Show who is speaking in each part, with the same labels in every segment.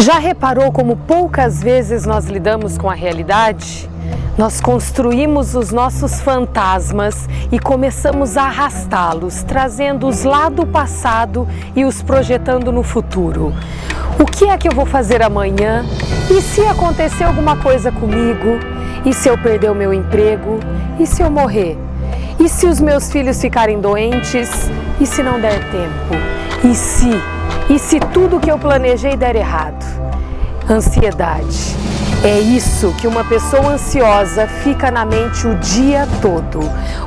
Speaker 1: Já reparou como poucas vezes nós lidamos com a realidade? Nós construímos os nossos fantasmas e começamos a arrastá-los, trazendo-os lá do passado e os projetando no futuro. O que é que eu vou fazer amanhã? E se acontecer alguma coisa comigo? E se eu perder o meu emprego? E se eu morrer? E se os meus filhos ficarem doentes? E se não der tempo? E se tudo que eu planejei der errado? Ansiedade. É isso que uma pessoa ansiosa fica na mente o dia todo.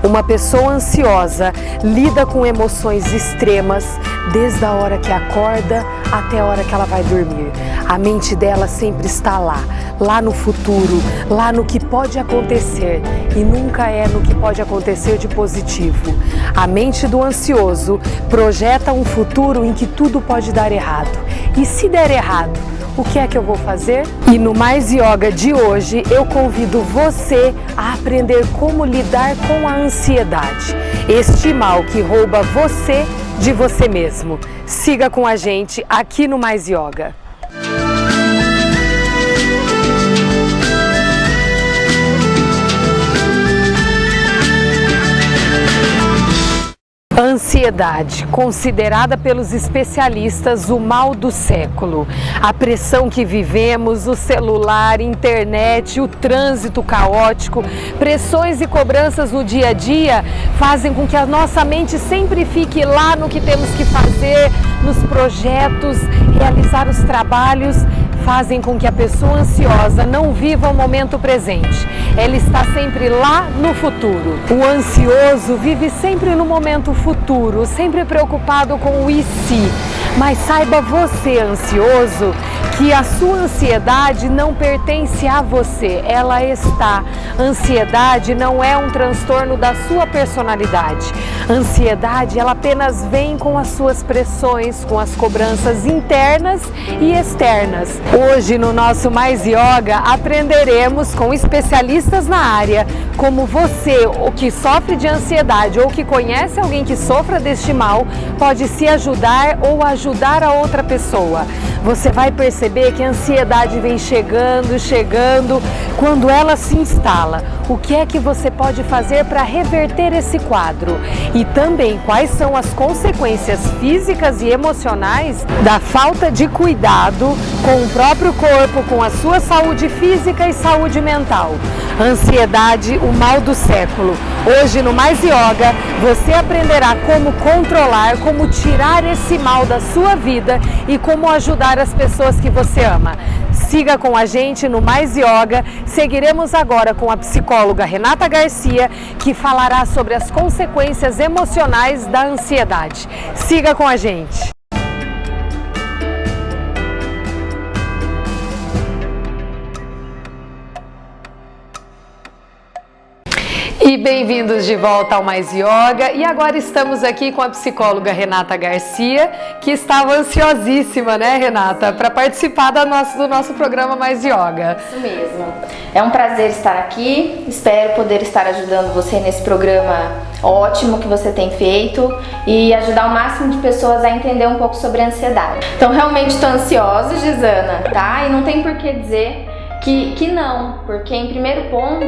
Speaker 1: Uma pessoa ansiosa lida com emoções extremas desde a hora que acorda até a hora que ela vai dormir. A mente dela sempre está lá no futuro, lá no que pode acontecer e nunca é no que pode acontecer de positivo. A mente do ansioso projeta um futuro em que tudo pode dar errado. E se der errado, o que é que eu vou fazer? E no Mais Yoga de hoje, eu convido você a aprender como lidar com a ansiedade, este mal que rouba você de você mesmo. Siga com a gente aqui no Mais Yoga. Ansiedade, considerada pelos especialistas o mal do século. A pressão que vivemos, o celular, internet, o trânsito caótico, pressões e cobranças no dia a dia fazem com que a nossa mente sempre fique lá no que temos que fazer, nos projetos, realizar os trabalhos, fazem com que a pessoa ansiosa não viva o momento presente. Ela está sempre lá no futuro. O ansioso vive sempre no momento futuro, sempre preocupado com o e se. Mas saiba você, ansioso, que a sua ansiedade não pertence a você, ela está. Ansiedade não é um transtorno da sua personalidade. Ansiedade, ela apenas vem com as suas pressões, com as cobranças internas e externas. Hoje, no nosso Mais Yoga, aprenderemos com especialistas na área como você, o que sofre de ansiedade ou que conhece alguém que sofra deste mal, pode se ajudar ou ajudar a outra pessoa. Você vai perceber que a ansiedade vem chegando, quando ela se instala. O que é que você pode fazer para reverter esse quadro? E também quais são as consequências físicas e emocionais da falta de cuidado com o próprio corpo, com a sua saúde física e saúde mental. Ansiedade, o mal do século. Hoje no Mais Yoga, você aprenderá como controlar, como tirar esse mal da sua vida e como ajudar as pessoas que você ama. Siga com a gente no Mais Yoga. Seguiremos agora com a psicóloga Renata Garcia, que falará sobre as consequências emocionais da ansiedade. Siga com a gente. E bem-vindos de volta ao Mais Yoga. E agora estamos aqui com a psicóloga Renata Garcia, que estava ansiosíssima, né, Renata, para participar do nosso programa Mais Yoga.
Speaker 2: Isso mesmo. É um prazer estar aqui. Espero poder estar ajudando você nesse programa ótimo que você tem feito e ajudar o máximo de pessoas a entender um pouco sobre a ansiedade. Então, realmente estou ansiosa, Gisana, tá? E não tem por que dizer que não, porque em primeiro ponto,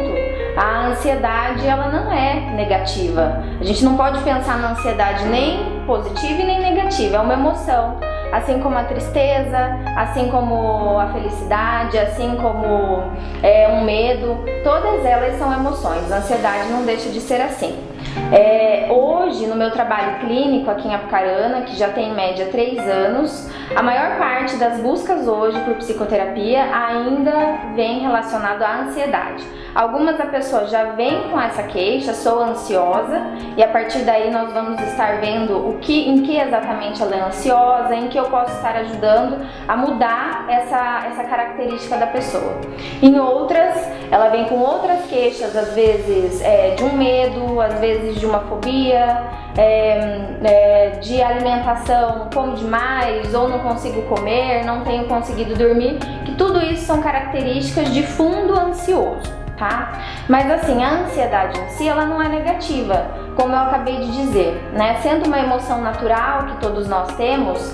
Speaker 2: a ansiedade ela não é negativa. A gente não pode pensar na ansiedade nem positiva e nem negativa, é uma emoção. Assim como a tristeza, assim como a felicidade, assim como um medo, todas elas são emoções. A ansiedade não deixa de ser assim. Hoje, no meu trabalho clínico aqui em Apucarana, que já tem em média 3 anos, a maior parte das buscas hoje por psicoterapia ainda vem relacionado à ansiedade. Algumas da pessoa já vem com essa queixa, sou ansiosa, e a partir daí nós vamos estar vendo em que exatamente ela é ansiosa, em que eu posso estar ajudando a mudar essa característica da pessoa. Em outras, ela vem com outras queixas, às vezes de um medo, às vezes de uma fobia, de alimentação, como demais, ou não consigo comer, não tenho conseguido dormir, que tudo isso são características de fundo ansioso. tá? Mas assim, a ansiedade em si, ela não é negativa, como eu acabei de dizer, né? Sendo uma emoção natural que todos nós temos,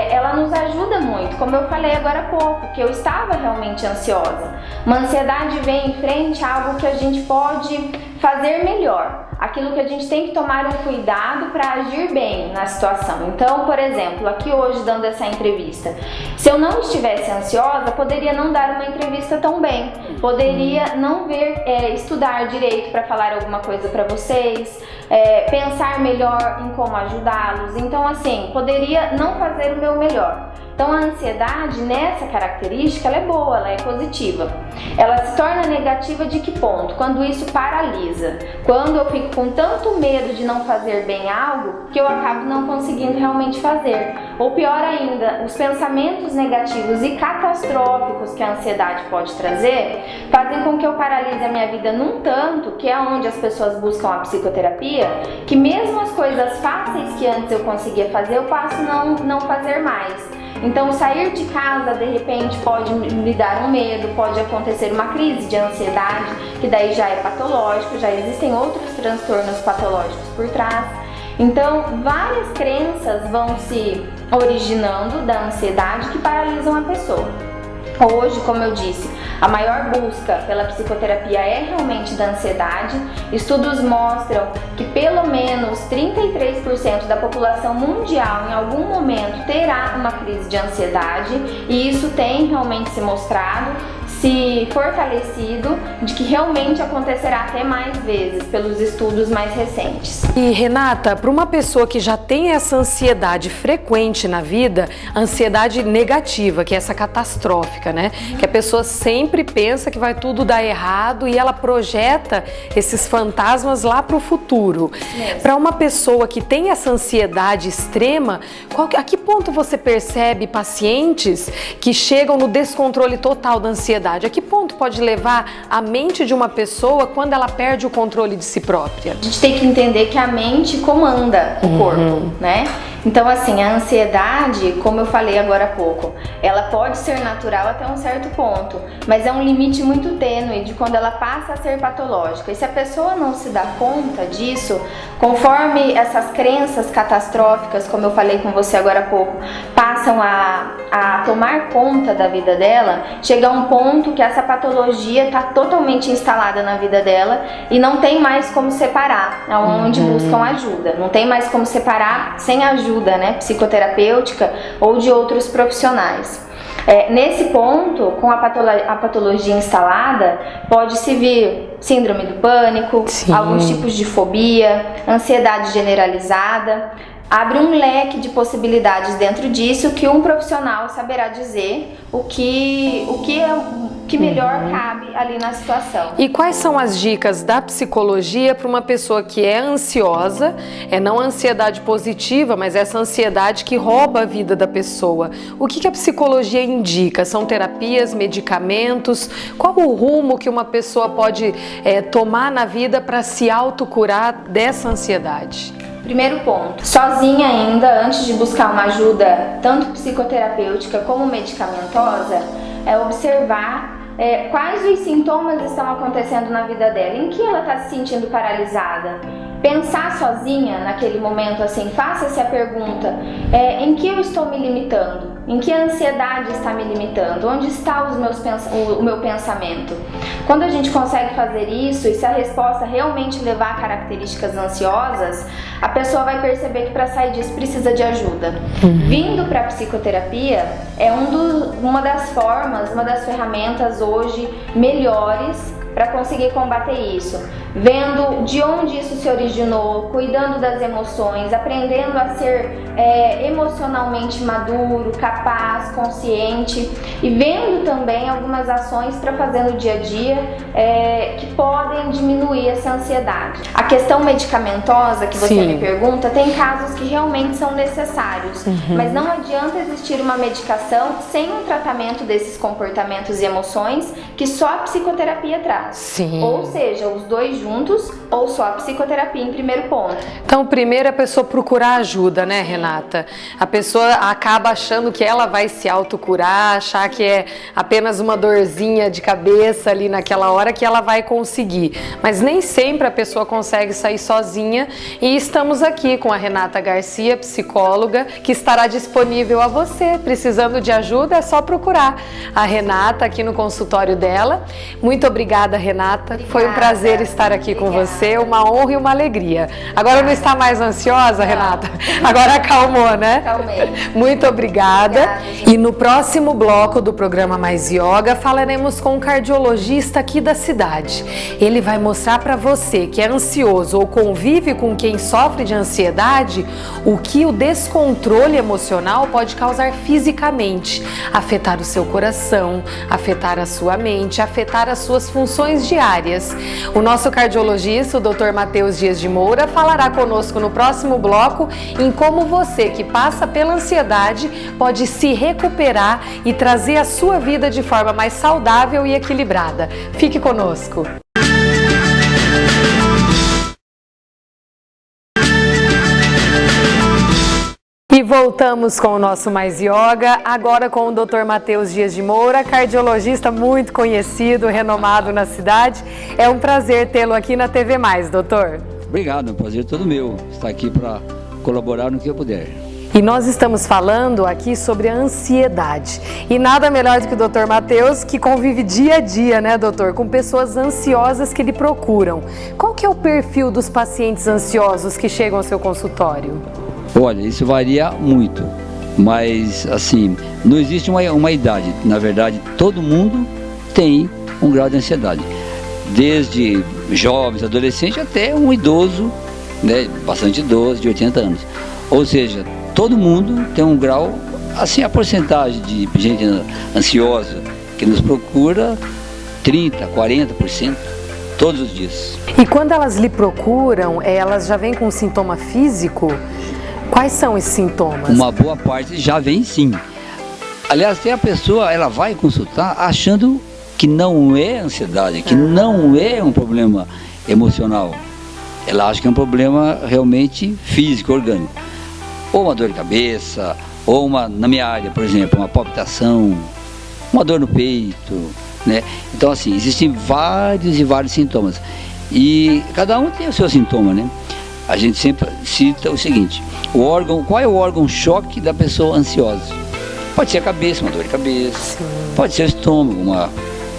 Speaker 2: ela nos ajuda muito, como eu falei agora há pouco, que eu estava realmente ansiosa. Uma ansiedade vem em frente a algo que a gente pode fazer melhor, aquilo que a gente tem que tomar um cuidado para agir bem na situação. Então, por exemplo, aqui hoje dando essa entrevista, se eu não estivesse ansiosa, poderia não dar uma entrevista tão bem, poderia não estudar direito para falar alguma coisa para vocês, pensar melhor em como ajudá-los. Então, assim, poderia não fazer o meu melhor. Então a ansiedade, nessa característica, ela é boa, ela é positiva. Ela se torna negativa de que ponto? Quando isso paralisa. Quando eu fico com tanto medo de não fazer bem algo, que eu acabo não conseguindo realmente fazer. Ou pior ainda, os pensamentos negativos e catastróficos que a ansiedade pode trazer, fazem com que eu paralise a minha vida num tanto, que é onde as pessoas buscam a psicoterapia, que mesmo as coisas fáceis que antes eu conseguia fazer, eu passo a não fazer mais. Então, sair de casa, de repente, pode me dar um medo, pode acontecer uma crise de ansiedade, que daí já é patológico, já existem outros transtornos patológicos por trás. Então, várias crenças vão se originando da ansiedade que paralisam a pessoa. Hoje, como eu disse, a maior busca pela psicoterapia é realmente da ansiedade. Estudos mostram que pelo menos 33% da população mundial em algum momento terá uma crise de ansiedade, e isso tem realmente se mostrado, se fortalecido, de que realmente acontecerá até mais vezes pelos estudos mais recentes.
Speaker 1: E Renata, para uma pessoa que já tem essa ansiedade frequente na vida, ansiedade negativa, que é essa catastrófica, né? Que a pessoa sempre pensa que vai tudo dar errado e ela projeta esses fantasmas lá para o futuro. Para uma pessoa que tem essa ansiedade extrema, a que ponto você percebe pacientes que chegam no descontrole total da ansiedade? A que ponto pode levar a mente de uma pessoa quando ela perde o controle de si própria?
Speaker 2: A gente tem que entender que a mente comanda o corpo, né? Então, assim, a ansiedade, como eu falei agora há pouco, ela pode ser natural até um certo ponto, mas é um limite muito tênue de quando ela passa a ser patológica. E se a pessoa não se dá conta disso, conforme essas crenças catastróficas, como eu falei com você agora há pouco, passam a tomar conta da vida dela, chega a um ponto que essa patologia está totalmente instalada na vida dela e não tem mais como separar, aonde buscam ajuda. Não tem mais como separar sem ajuda, né, psicoterapêutica ou de outros profissionais. Nesse ponto, com a patologia instalada, pode-se vir síndrome do pânico, alguns tipos de fobia, ansiedade generalizada. Abre um leque de possibilidades dentro disso que um profissional saberá dizer o que melhor cabe ali na situação.
Speaker 1: E quais são as dicas da psicologia para uma pessoa que é ansiosa, não a ansiedade positiva, mas essa ansiedade que rouba a vida da pessoa? O que a psicologia indica? São terapias, medicamentos? Qual o rumo que uma pessoa pode tomar na vida para se autocurar dessa ansiedade?
Speaker 2: Primeiro ponto, sozinha ainda, antes de buscar uma ajuda tanto psicoterapêutica como medicamentosa, é observar quais os sintomas estão acontecendo na vida dela, em que ela está se sentindo paralisada. Pensar sozinha naquele momento, assim, faça-se a pergunta, em que eu estou me limitando? Em que a ansiedade está me limitando? Onde está o meu pensamento? Quando a gente consegue fazer isso, e se a resposta realmente levar a características ansiosas, a pessoa vai perceber que para sair disso precisa de ajuda. Vindo para a psicoterapia é uma das formas, uma das ferramentas hoje melhores para conseguir combater isso, vendo de onde isso se originou, cuidando das emoções, aprendendo a ser emocionalmente maduro, capaz, consciente, e vendo também algumas ações para fazer no dia a dia que podem diminuir essa ansiedade. A questão medicamentosa que você me pergunta, tem casos que realmente são necessários, mas não adianta existir uma medicação sem um tratamento desses comportamentos e emoções que só a psicoterapia traz. Ou seja, os dois juntos ou só a psicoterapia em primeiro ponto.
Speaker 1: Então, primeiro a pessoa procurar ajuda, né, Renata? A pessoa acaba achando que ela vai se autocurar, achar que é apenas uma dorzinha de cabeça ali naquela hora que ela vai conseguir. Mas nem sempre a pessoa consegue sair sozinha, e estamos aqui com a Renata Garcia, psicóloga, que estará disponível a você. Precisando de ajuda, é só procurar a Renata aqui no consultório dela. Muito obrigada, Renata. Foi um prazer estar aqui com você, uma honra e uma alegria. Agora não está mais ansiosa, Renata? Agora acalmou, né?
Speaker 2: Acalmei.
Speaker 1: Muito obrigada. E no próximo bloco do programa Mais Yoga, falaremos com um cardiologista aqui da cidade. Ele vai mostrar para você que é ansioso ou convive com quem sofre de ansiedade, o que o descontrole emocional pode causar fisicamente, afetar o seu coração, afetar a sua mente, afetar as suas funções diárias. O nosso cardiologista, o Dr. Matheus Dias de Moura, falará conosco no próximo bloco em como você que passa pela ansiedade pode se recuperar e trazer a sua vida de forma mais saudável e equilibrada. Fique conosco! E voltamos com o nosso Mais Yoga, agora com o Dr. Matheus Dias de Moura, cardiologista muito conhecido, renomado na cidade. É um prazer tê-lo aqui na TV Mais, doutor.
Speaker 3: Obrigado, é um prazer todo meu estar aqui para colaborar no que eu puder.
Speaker 1: E nós estamos falando aqui sobre a ansiedade. E nada melhor do que o Dr. Matheus, que convive dia a dia, né, doutor, com pessoas ansiosas que lhe procuram. Qual que é o perfil dos pacientes ansiosos que chegam ao seu consultório?
Speaker 3: Olha, isso varia muito, mas assim, não existe uma idade. Na verdade, todo mundo tem um grau de ansiedade, desde jovens, adolescentes, até um idoso, né, bastante idoso, de 80 anos. Ou seja, todo mundo tem um grau, assim, a porcentagem de gente ansiosa que nos procura, 30%, 40%, todos os dias.
Speaker 1: E quando elas lhe procuram, elas já vêm com um sintoma físico? Quais são esses sintomas?
Speaker 3: Uma boa parte já vem sim. Aliás, até a pessoa, ela vai consultar achando que não é ansiedade, que não é um problema emocional. Ela acha que é um problema realmente físico, orgânico. Ou uma dor de cabeça, ou na minha área, por exemplo, uma palpitação, uma dor no peito, né? Então, assim, existem vários e vários sintomas. E cada um tem o seu sintoma, né? A gente sempre cita o seguinte: qual é o órgão-choque da pessoa ansiosa? Pode ser a cabeça, uma dor de cabeça. Sim. Pode ser o estômago, uma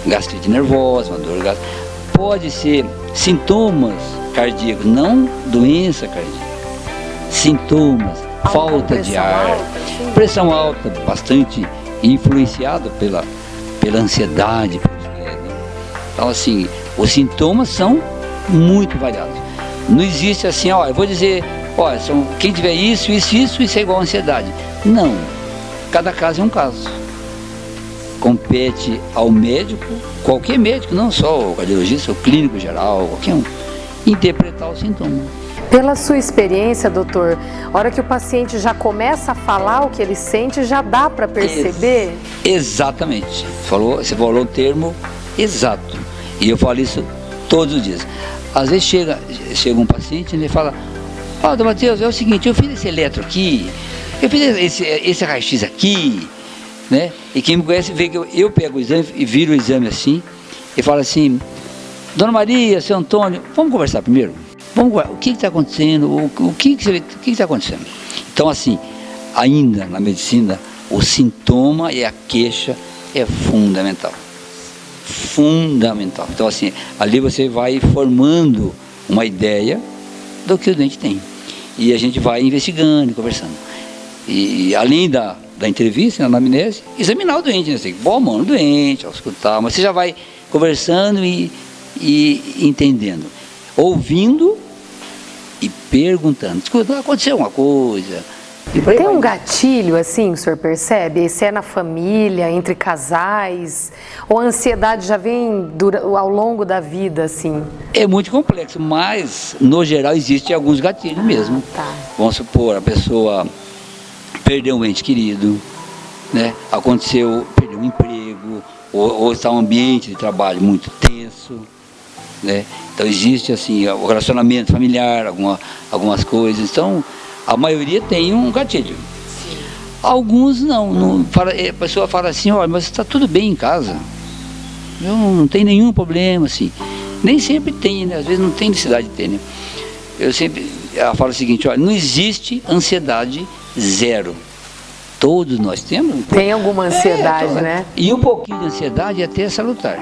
Speaker 3: gastrite nervosa, uma dor de gastrite. Pode ser sintomas cardíacos, não doença cardíaca. Sintomas, falta de ar, pressão alta, bastante influenciada pela ansiedade. Então, assim, os sintomas são muito variados. Não existe assim, ó, eu vou dizer, ó, quem tiver isso é igual a ansiedade. Não, cada caso é um caso. Compete ao médico, qualquer médico, não só o cardiologista, o clínico geral, qualquer um, interpretar o sintoma.
Speaker 1: Pela sua experiência, doutor, a hora que o paciente já começa a falar o que ele sente, já dá para perceber?
Speaker 3: Exatamente. Você falou o termo exato. E eu falo isso todos os dias. Às vezes chega um paciente e ele fala: ó, doutor Matheus, é o seguinte, eu fiz esse eletro aqui, eu fiz esse raio-x aqui, né? E quem me conhece vê que eu pego o exame e viro o exame assim e falo assim: Dona Maria, seu Antônio, vamos conversar primeiro? Vamos conversar. O que está acontecendo? O que está acontecendo? Então, assim, ainda na medicina, o sintoma e a queixa é fundamental. Fundamental. Então, assim, ali você vai formando uma ideia do que o doente tem. E a gente vai investigando e conversando. E além da entrevista, na anamnese, examinar o doente, né? Você tem que pôr a mão no doente, escutar, mas você já vai conversando e entendendo, ouvindo e perguntando. Escuta, aconteceu alguma coisa?
Speaker 1: Tem um gatilho, assim, o senhor percebe? Se é na família, entre casais, ou a ansiedade já vem ao longo da vida, assim?
Speaker 3: É muito complexo, mas, no geral, existem alguns gatilhos mesmo.
Speaker 1: Tá.
Speaker 3: Vamos supor, a pessoa perdeu um ente querido, né? Perdeu um emprego, ou está um ambiente de trabalho muito tenso, né? Então existe assim o relacionamento familiar, algumas coisas. Então a maioria tem um gatilho. Sim. Alguns não a pessoa fala assim, olha, mas está tudo bem em casa. Não tem nenhum problema, assim. Nem sempre tem, né? Às vezes não tem necessidade de ter, né? Ela fala o seguinte, olha, não existe ansiedade zero. Todos nós temos.
Speaker 1: Tem alguma ansiedade, né?
Speaker 3: E um pouquinho de ansiedade é até salutar.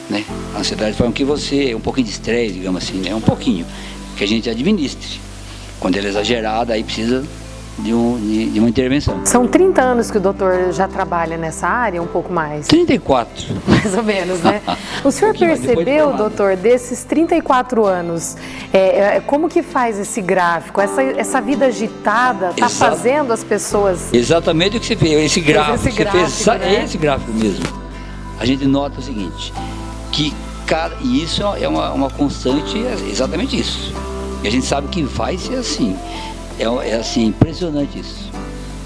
Speaker 3: Né? A ansiedade faz com que você, um pouquinho de estresse, digamos assim, né? Um pouquinho, que a gente administre. Quando ela é exagerada, aí precisa de uma intervenção.
Speaker 1: São 30 anos que o doutor já trabalha nessa área, um pouco mais?
Speaker 3: 34.
Speaker 1: Mais ou menos, né? O senhor percebeu, doutor, desses 34 anos, como que faz esse gráfico? Essa vida agitada está fazendo as pessoas...
Speaker 3: Exatamente o que você fez, esse gráfico,
Speaker 1: né?
Speaker 3: Esse gráfico mesmo. A gente nota o seguinte, que e isso é uma constante, exatamente isso. E a gente sabe que vai ser assim. É assim, impressionante isso.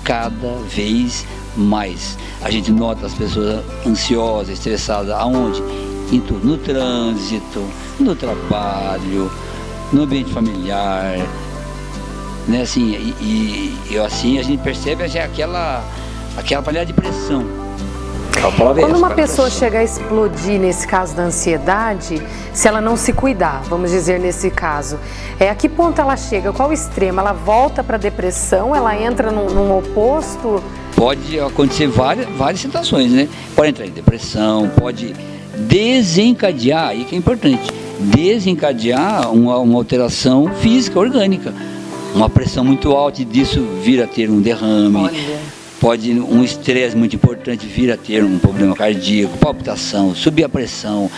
Speaker 3: Cada vez mais. A gente nota as pessoas ansiosas, estressadas, aonde? Em tudo. No trânsito, no trabalho, no ambiente familiar. Né? Assim, e assim a gente percebe aquela panela de pressão.
Speaker 1: Quando uma pessoa chega a explodir, nesse caso da ansiedade, se ela não se cuidar, vamos dizer nesse caso, a que ponto ela chega? Qual extremo? Ela volta para a depressão? Ela entra num oposto?
Speaker 3: Pode acontecer várias situações, né? Pode entrar em depressão, pode desencadear, aí que é importante, desencadear uma alteração física, orgânica. Uma pressão muito alta e disso vir a ter um derrame. Olha. Pode um estresse muito importante vir a ter um problema cardíaco, palpitação, subir a pressão,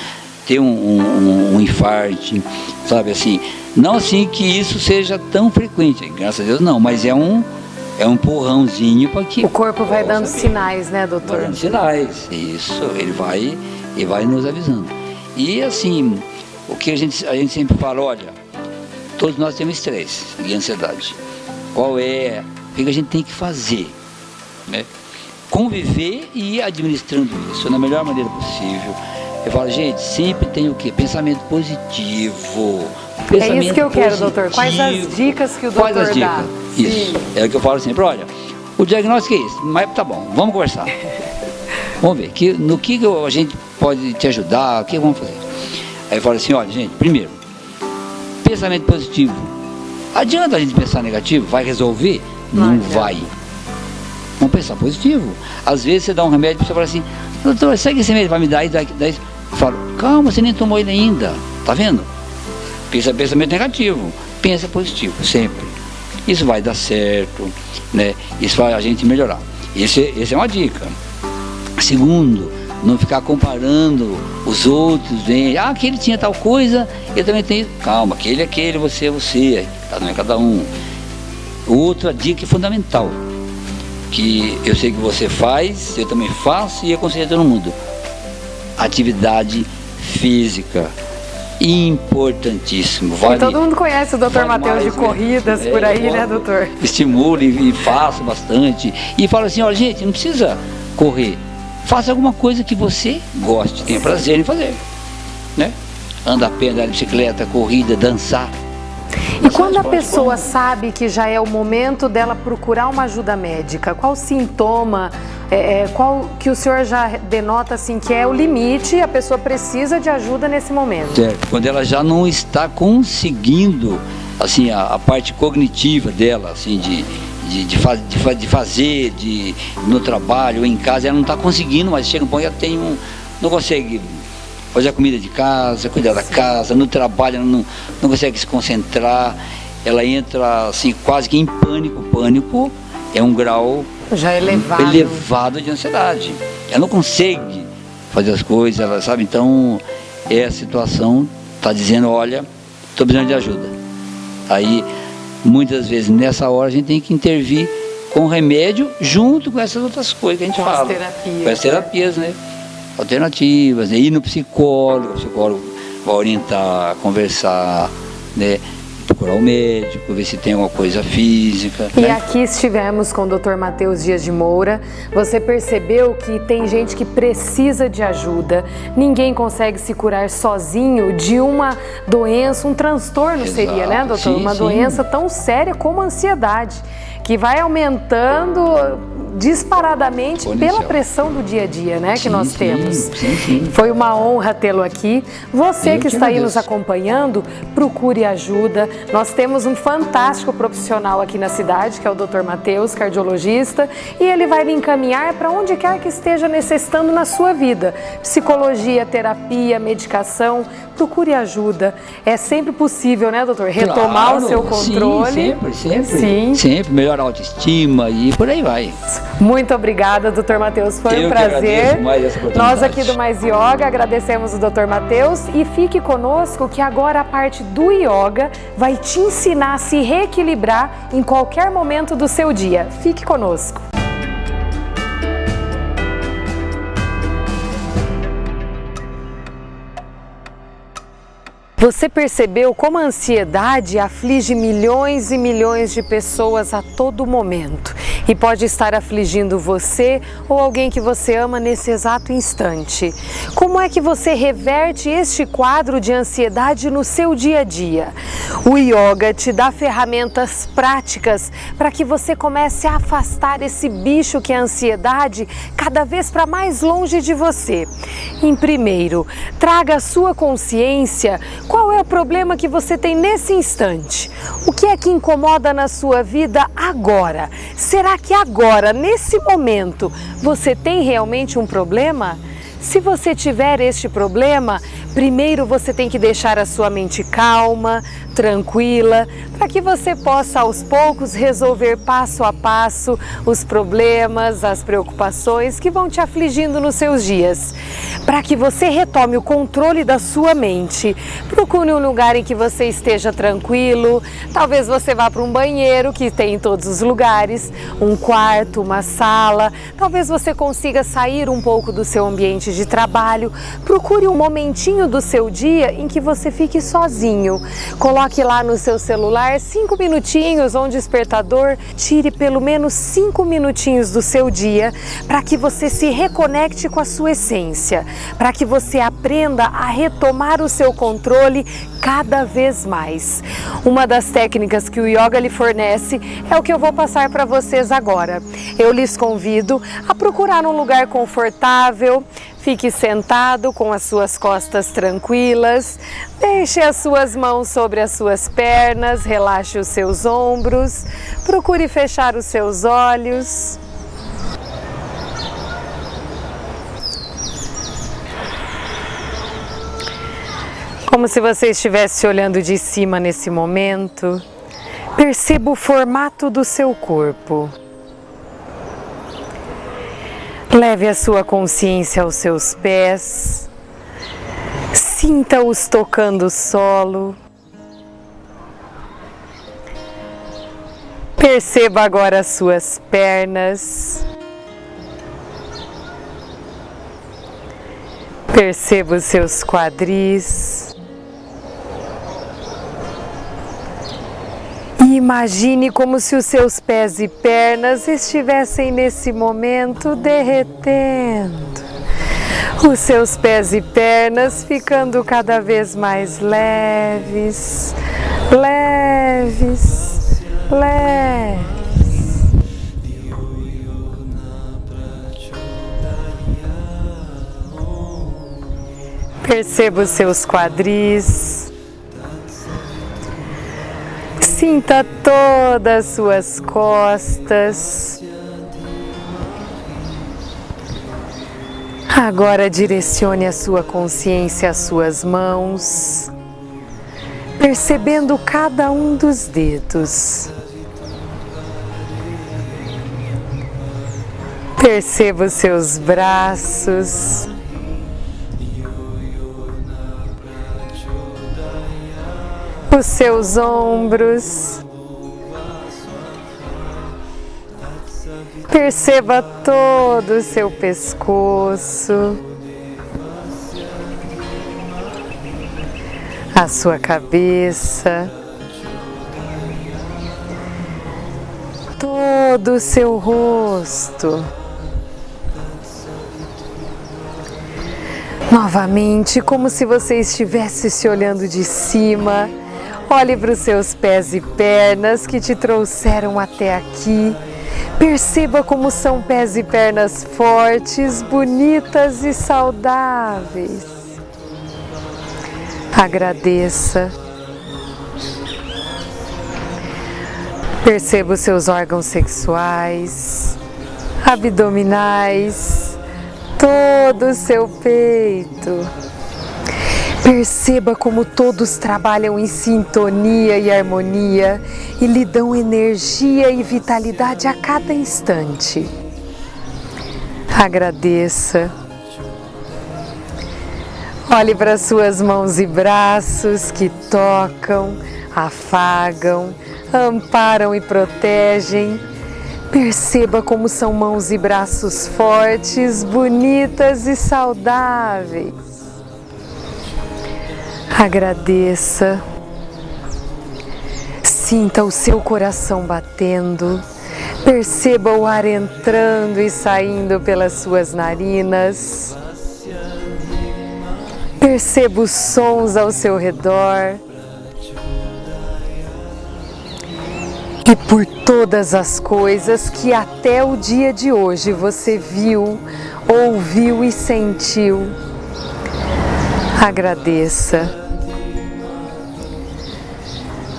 Speaker 3: ter um infarto, sabe assim. Não assim que isso seja tão frequente, graças a Deus não, mas é um empurrãozinho para que...
Speaker 1: O corpo vai dando sinais, né, doutor?
Speaker 3: Vai dando sinais, isso, ele vai nos avisando. E assim, o que a gente sempre fala, olha, todos nós temos estresse e ansiedade. O que a gente tem que fazer? Né? Conviver e ir administrando isso da melhor maneira possível. Eu falo, gente, sempre tem o quê? Pensamento positivo.
Speaker 1: É isso que eu quero, doutor. Quais as dicas que o doutor dá?
Speaker 3: Isso. É o que eu falo sempre, olha, o diagnóstico é esse, mas tá bom, vamos conversar. Vamos ver, no que a gente pode te ajudar, o que vamos fazer? Aí eu falo assim, olha, gente, primeiro, pensamento positivo. Adianta a gente pensar negativo? Vai resolver? Não vai. Vamos pensar positivo. Às vezes você dá um remédio e você fala assim, doutor, sabe que esse remédio vai me dar? Daí eu falo, calma, você nem tomou ele ainda. Tá vendo? Pensamento negativo. Pensa positivo, sempre. Isso vai dar certo, né? Isso vai a gente melhorar. Esse é uma dica. Segundo, não ficar comparando os outros, aquele tinha tal coisa, eu também tenho. Calma, aquele, você, cada um é cada um. Outra dica é fundamental, que eu sei que você faz, eu também faço e eu aconselho a todo mundo. Atividade física, importantíssimo.
Speaker 1: Todo mundo conhece o Dr. Matheus de corridas por aí, né, doutor?
Speaker 3: Estimule e faça bastante. E fala assim, olha, gente, não precisa correr. Faça alguma coisa que você goste, tenha prazer em fazer, né? Anda a pé, andar de bicicleta, corrida, dançar.
Speaker 1: E quando a pessoa sabe que já é o momento dela procurar uma ajuda médica, qual sintoma, qual que o senhor já denota assim que é o limite e a pessoa precisa de ajuda nesse momento?
Speaker 3: Certo. Quando ela já não está conseguindo, assim, a parte cognitiva dela, assim, de fazer, no trabalho ou em casa, ela não está conseguindo, mas chega um ponto que ela não consegue fazer a comida de casa, cuidar da casa, no trabalho ela não consegue se concentrar, ela entra assim quase que em pânico. Pânico é um grau
Speaker 1: já
Speaker 3: elevado de ansiedade. Ela não consegue fazer as coisas, ela sabe, então a situação está dizendo, olha, estou precisando de ajuda. Aí muitas vezes nessa hora a gente tem que intervir com remédio junto com essas outras coisas que a gente fala. Com as terapias, né? Alternativas, ir no psicólogo, o psicólogo vai orientar, conversar, né? procurar o médico, ver se tem alguma coisa física.
Speaker 1: E aqui estivemos com o Dr. Matheus Dias de Moura. Você percebeu que tem gente que precisa de ajuda. Ninguém consegue se curar sozinho de uma doença, um transtorno. Exato. Seria, né, doutor?
Speaker 3: Sim,
Speaker 1: uma doença tão séria como a ansiedade, que vai aumentando disparadamente pela pressão do dia a dia, né, que nós temos.
Speaker 3: Sim.
Speaker 1: Foi uma honra tê-lo aqui. Você que está aí nos acompanhando, procure ajuda. Nós temos um fantástico profissional aqui na cidade, que é o Dr. Matheus, cardiologista, e ele vai lhe encaminhar para onde quer que esteja necessitando na sua vida. Psicologia, terapia, medicação, procure ajuda. É sempre possível, né, doutor? Retomar
Speaker 3: claro,
Speaker 1: o seu controle.
Speaker 3: Sempre melhorar a autoestima e por aí vai.
Speaker 1: Muito obrigada, Dr. Matheus, foi um prazer. Nós aqui do Mais Yoga agradecemos o Dr. Matheus e fique conosco que agora a parte do yoga vai te ensinar a se reequilibrar em qualquer momento do seu dia. Fique conosco. Você percebeu como a ansiedade aflige milhões e milhões de pessoas a todo momento e pode estar afligindo você ou alguém que você ama nesse exato instante? Como é que você reverte este quadro de ansiedade no seu dia a dia? O yoga te dá ferramentas práticas para que você comece a afastar esse bicho que é a ansiedade cada vez para mais longe de você. Em primeiro, traga a sua consciência. Qual é o problema que você tem nesse instante? O que é que incomoda na sua vida agora? Será que agora, nesse momento, você tem realmente um problema? Se você tiver este problema, primeiro você tem que deixar a sua mente calma, tranquila, para que você possa aos poucos resolver passo a passo os problemas, as preocupações que vão te afligindo nos seus dias. Para que você retome o controle da sua mente, procure um lugar em que você esteja tranquilo. Talvez você vá para um banheiro, que tem em todos os lugares, um quarto, uma sala. Talvez você consiga sair um pouco do seu ambiente de trabalho. Procure um momentinho do seu dia em que você fique sozinho. Coloque lá no seu celular 5 minutinhos ou um despertador. Tire pelo menos 5 minutinhos do seu dia para que você se reconecte com a sua essência, para que você aprenda a retomar o seu controle cada vez mais. Uma das técnicas que o yoga lhe fornece é o que eu vou passar para vocês agora. Eu lhes convido a procurar um lugar confortável. Fique sentado com as suas costas tranquilas, deixe as suas mãos sobre as suas pernas, relaxe os seus ombros, procure fechar os seus olhos. Como se você estivesse olhando de cima nesse momento, perceba o formato do seu corpo. Leve a sua consciência aos seus pés, sinta-os tocando o solo. Perceba agora as suas pernas. Perceba os seus quadris. E imagine como se os seus pés e pernas estivessem nesse momento derretendo. Os seus pés e pernas ficando cada vez mais leves, leves, leves. Perceba os seus quadris. Sinta todas as suas costas. Agora direcione a sua consciência às suas mãos, percebendo cada um dos dedos. Perceba os seus braços. Os seus ombros. Perceba todo o seu pescoço, a sua cabeça, todo o seu rosto. Novamente, como se você estivesse se olhando de cima, olhe para os seus pés e pernas que te trouxeram até aqui. Perceba como são pés e pernas fortes, bonitas e saudáveis. Agradeça. Perceba os seus órgãos sexuais, abdominais, todo o seu peito. Perceba como todos trabalham em sintonia e harmonia e lhe dão energia e vitalidade a cada instante. Agradeça. Olhe para suas mãos e braços que tocam, afagam, amparam e protegem. Perceba como são mãos e braços fortes, bonitas e saudáveis. Agradeça. Sinta o seu coração batendo. Perceba o ar entrando e saindo pelas suas narinas. Perceba os sons ao seu redor. E por todas as coisas que até o dia de hoje você viu, ouviu e sentiu, agradeça.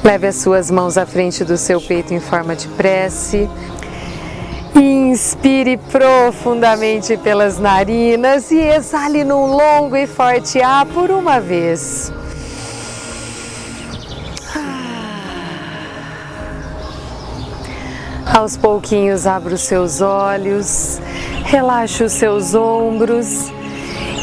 Speaker 1: Leve as suas mãos à frente do seu peito em forma de prece. Inspire profundamente pelas narinas e exale num longo e forte ar por uma vez. Aos pouquinhos, abra os seus olhos, relaxe os seus ombros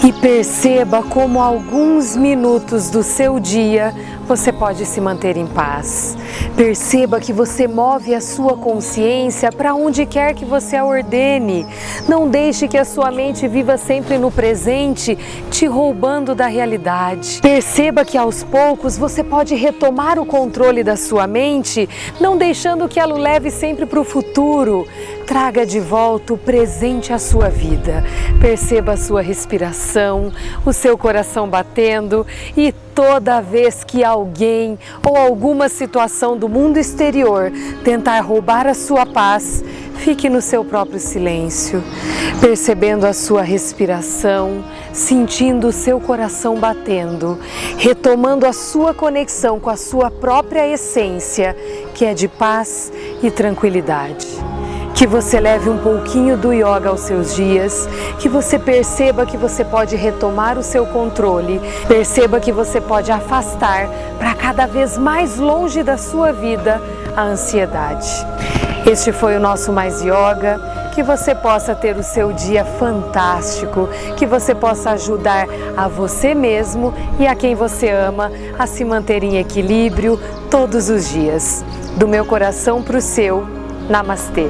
Speaker 1: e perceba como alguns minutos do seu dia você pode se manter em paz. Perceba que você move a sua consciência para onde quer que você a ordene. Não deixe que a sua mente viva sempre no presente, te roubando da realidade. Perceba que aos poucos você pode retomar o controle da sua mente, não deixando que ela o leve sempre para o futuro. Traga de volta o presente à sua vida. Perceba a sua respiração, o seu coração batendo e toda vez que alguém ou alguma situação do mundo exterior tentar roubar a sua paz, fique no seu próprio silêncio, percebendo a sua respiração, sentindo o seu coração batendo, retomando a sua conexão com a sua própria essência, que é de paz e tranquilidade. Que você leve um pouquinho do yoga aos seus dias, que você perceba que você pode retomar o seu controle, perceba que você pode afastar para cada vez mais longe da sua vida a ansiedade. Este foi o nosso Mais Yoga, que você possa ter o seu dia fantástico, que você possa ajudar a você mesmo e a quem você ama a se manter em equilíbrio todos os dias. Do meu coração para o seu, Namastê!